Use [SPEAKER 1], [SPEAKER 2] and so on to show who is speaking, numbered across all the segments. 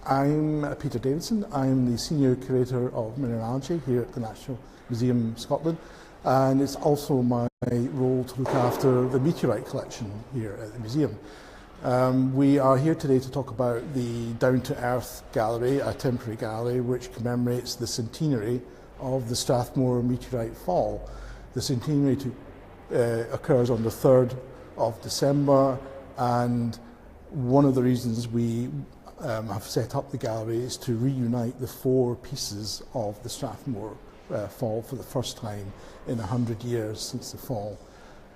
[SPEAKER 1] I'm Peter Davidson. I'm the Senior Curator of Mineralogy here at the National Museum Scotland, and it's also my role to look after the meteorite collection here at the museum. We are here today to talk about the Down to Earth gallery, a temporary gallery which commemorates the centenary of the Strathmore Meteorite fall. The centenary occurs on the 3rd of December, and one of the reasons we have set up the gallery is to reunite the 4 pieces of the Strathmore fall for the first time in 100 years since the fall.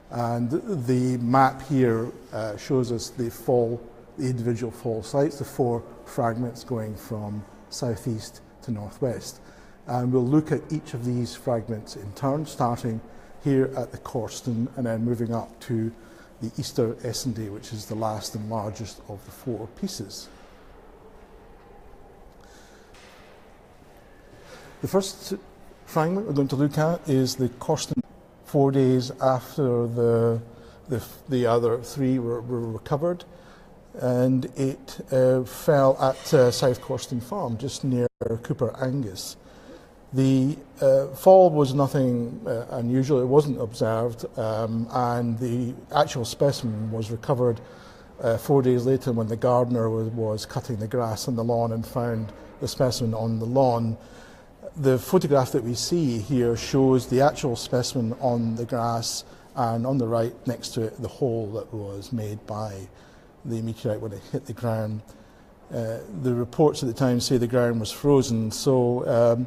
[SPEAKER 1] And the map here shows us the individual fall sites, the 4 fragments going from southeast to northwest. And we'll look at each of these fragments in turn, starting here at the Corston and then moving up to the Easter Essenday, which is the last and largest of the 4 pieces. The first fragment we're going to look at is the Corston, 4 days after the other 3 were recovered, and it fell at South Corston Farm, just near Cooper Angus. The fall was nothing unusual, it wasn't observed, and the actual specimen was recovered 4 days later when the gardener was cutting the grass on the lawn and found the specimen on the lawn. The photograph that we see here shows the actual specimen on the grass, and on the right next to it the hole that was made by the meteorite when it hit the ground. The reports at the time say the ground was frozen, so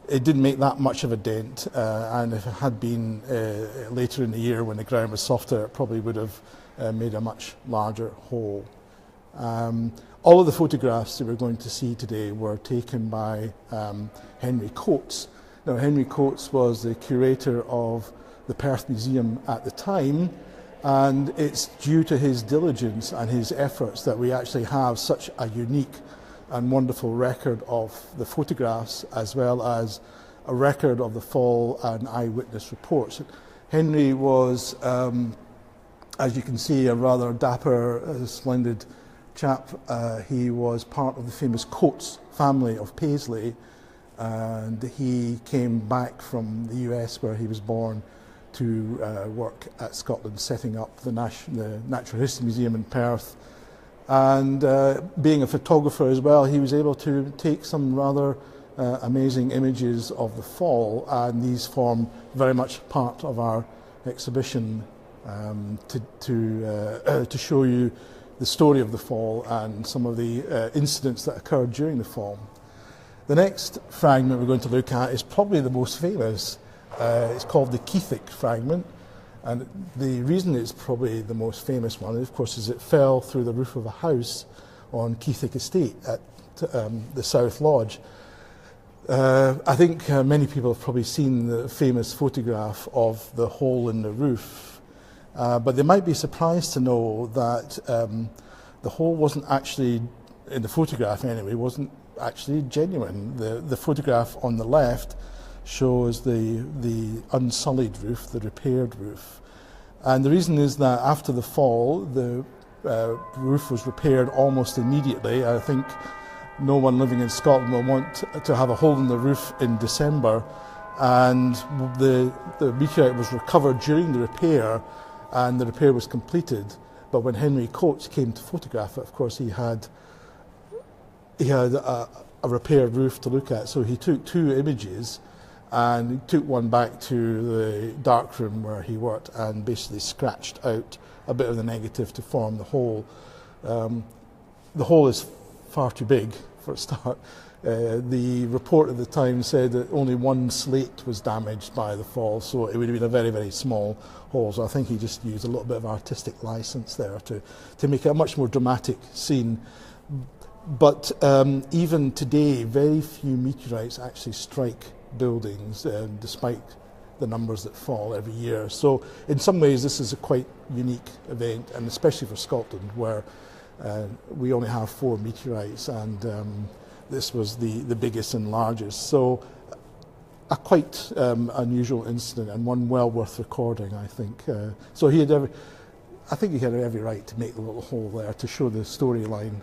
[SPEAKER 1] it didn't make that much of a dent, and if it had been later in the year when the ground was softer, it probably would have made a much larger hole. All of the photographs that we're going to see today were taken by Henry Coates. Now, Henry Coates was the curator of the Perth Museum at the time, and it's due to his diligence and his efforts that we actually have such a unique and wonderful record of the photographs, as well as a record of the fall and eyewitness reports. Henry was, as you can see, a rather dapper, splendid chap. He was part of the famous Coates family of Paisley, and he came back from the US where he was born to work at Scotland, setting up the Natural History Museum in Perth. And being a photographer as well, he was able to take some rather amazing images of the fall, and these form very much part of our exhibition to show you the story of the fall and some of the incidents that occurred during the fall. The next fragment we're going to look at is probably the most famous. It's called the Keithic fragment, and the reason it's probably the most famous one, of course, is it fell through the roof of a house on Keithic Estate at the South Lodge. I think many people have probably seen the famous photograph of the hole in the roof. But they might be surprised to know that the hole wasn't actually, in the photograph anyway, wasn't actually genuine. The photograph on the left shows the unsullied roof, the repaired roof. And the reason is that after the fall, the roof was repaired almost immediately. I think no one living in Scotland will want to have a hole in the roof in December. And the meteorite was recovered during the repair, and the repair was completed. But when Henry Coates came to photograph it, of course, he had a repaired roof to look at. So he took 2 images, and he took one back to the darkroom where he worked and basically scratched out a bit of the negative to form the hole. The hole is far too big for a start. The report at the time said that only 1 slate was damaged by the fall, so it would have been a very, very small hole. So I think he just used a little bit of artistic license there to make it a much more dramatic scene. But even today, very few meteorites actually strike buildings, despite the numbers that fall every year. So in some ways, this is a quite unique event, and especially for Scotland, where we only have 4 meteorites, and this was the biggest and largest. So a quite unusual incident, and one well worth recording, I think. So I think he had every right to make the little hole there to show the storyline.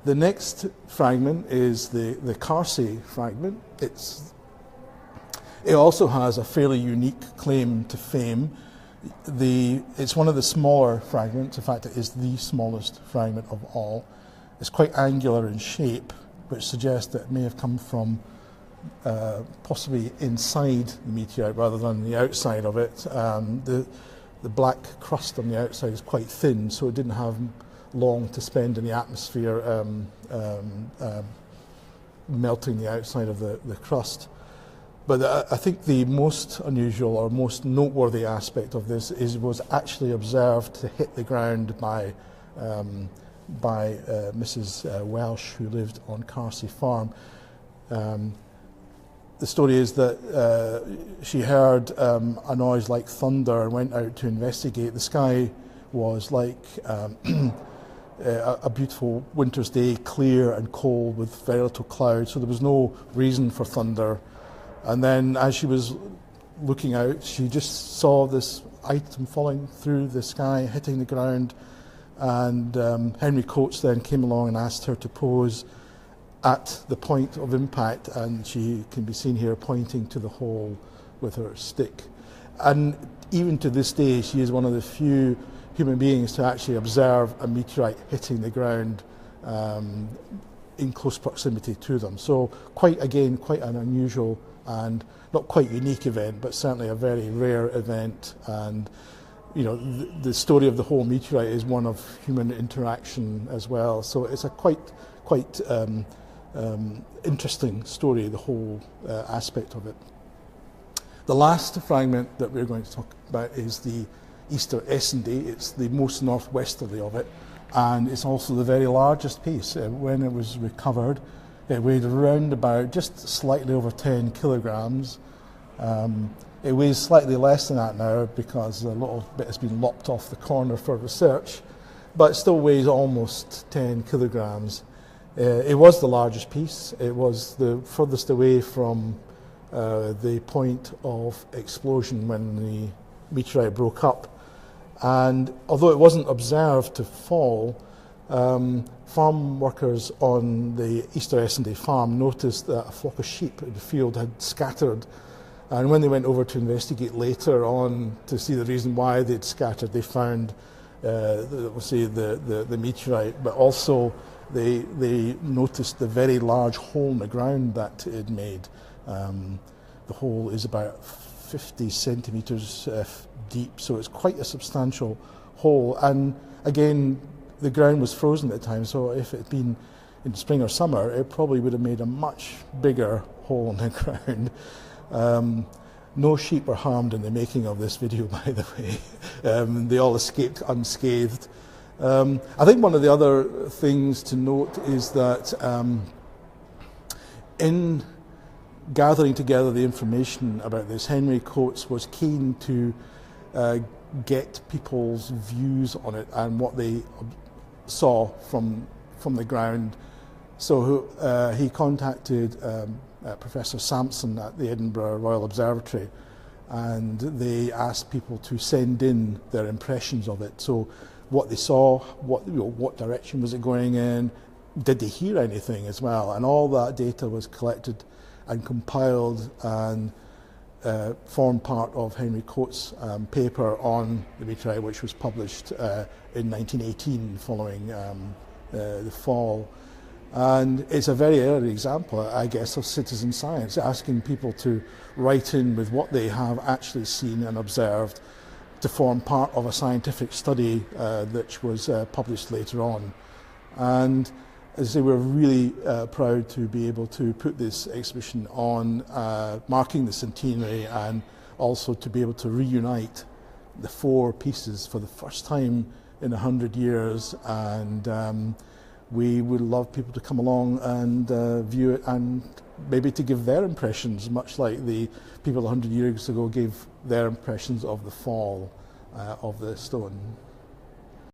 [SPEAKER 1] The next fragment is the Carsey fragment. It also has a fairly unique claim to fame. It's one of the smaller fragments. In fact, it is the smallest fragment of all. It's quite angular in shape, which suggests that it may have come from possibly inside the meteorite rather than the outside of it. The black crust on the outside is quite thin, so it didn't have long to spend in the atmosphere melting the outside of the crust. But I think the most unusual or most noteworthy aspect of this was actually observed to hit the ground by Mrs. Welsh, who lived on Carsey Farm. The story is that she heard a noise like thunder and went out to investigate. The sky was like a beautiful winter's day, clear and cold with very little cloud, so there was no reason for thunder. And then as she was looking out, she just saw this item falling through the sky, hitting the ground, and Henry Coates then came along and asked her to pose at the point of impact, and she can be seen here pointing to the hole with her stick. And even to this day, she is one of the few human beings to actually observe a meteorite hitting the ground in close proximity to them. So quite an unusual and not quite unique event, but certainly a very rare event. And you know, the story of the whole meteorite is one of human interaction as well. So it's a quite interesting story, the whole aspect of it. The last fragment that we're going to talk about is the Easter Essendy. It's the most northwesterly of it, and it's also the very largest piece. When it was recovered, it weighed around about just slightly over 10 kilograms. It weighs slightly less than that now because a little bit has been lopped off the corner for research, but it still weighs almost 10 kilograms. It was the largest piece. It was the furthest away from the point of explosion when the meteorite broke up. And although it wasn't observed to fall, farm workers on the Easter Essendy farm noticed that a flock of sheep in the field had scattered. And when they went over to investigate later on to see the reason why they'd scattered, they found, the meteorite, but also they noticed the very large hole in the ground that it made. The hole is about 50 centimetres deep, so it's quite a substantial hole. And again, the ground was frozen at the time, so if it had been in spring or summer, it probably would have made a much bigger hole in the ground. No sheep were harmed in the making of this video, by the way. They all escaped unscathed. I think one of the other things to note is that in gathering together the information about this, Henry Coates was keen to get people's views on it and what they saw from the ground. So he contacted Professor Sampson at the Edinburgh Royal Observatory, and they asked people to send in their impressions of it. So what they saw, what direction was it going in, did they hear anything as well, and all that data was collected and compiled and formed part of Henry Coates' paper on the meteorite, which was published in 1918 following the fall. And it's a very early example, I guess, of citizen science, asking people to write in with what they have actually seen and observed to form part of a scientific study which was published later on. And as I say, we're really proud to be able to put this exhibition on, marking the centenary, and also to be able to reunite the four pieces for the first time in 100 years. And we would love people to come along and view it, and maybe to give their impressions, much like the people 100 years ago gave their impressions of the fall of the stone.